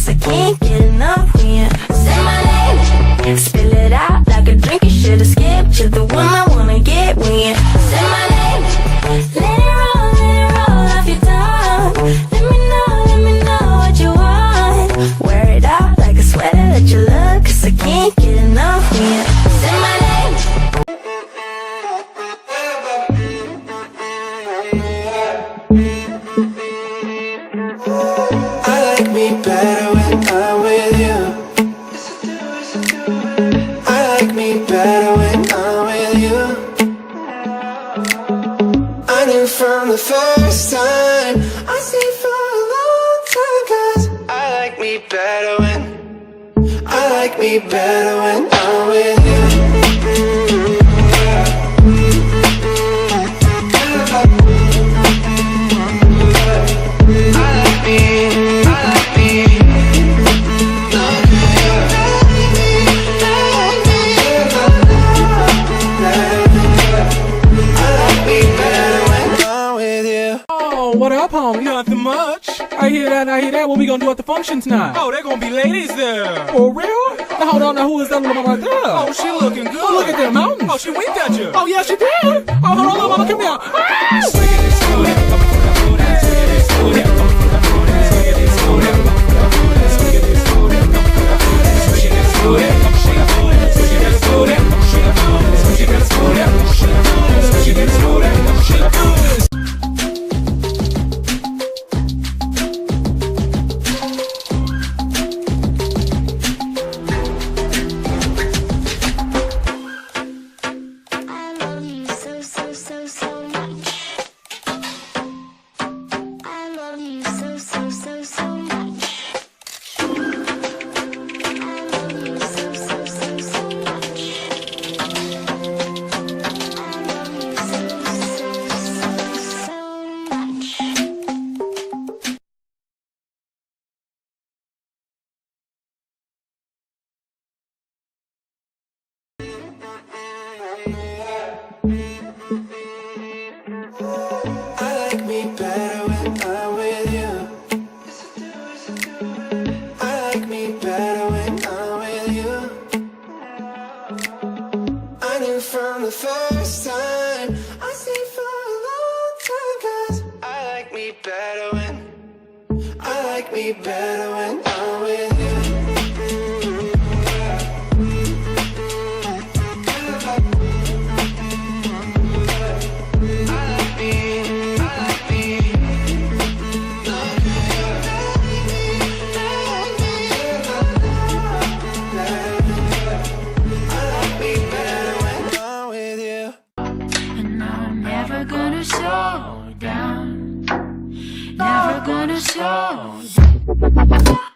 I can't get enough when you say my name. Spill it out like a drink, you should've skipped. You're the one I wanna get when you say my name. Let it roll off your tongue. Let me know what you want. Wear it out like a sweater that you love, 'cause I can't get enough when you say my name. I like me better when I'm with you. I like me better when I'm with you. I knew from the first time, I stayed for a long time, 'cause I like me better when I'm with you. What up, homie? Nothing much. I hear that. What we gonna do at the functions now? Oh, there gonna be ladies there. For real? Now hold on, now who is that little mama right there? Oh, she looking good. Oh, look at them mountains. Oh, she winked at you. Oh, yeah, she did. Oh, hold on, little mama, come here. I like me better when I'm with you. I like me better when I'm with you. I knew from the first time, I stayed for a long time, 'cause I like me better when I'm with you. Never gonna slow down. Never gonna slow down.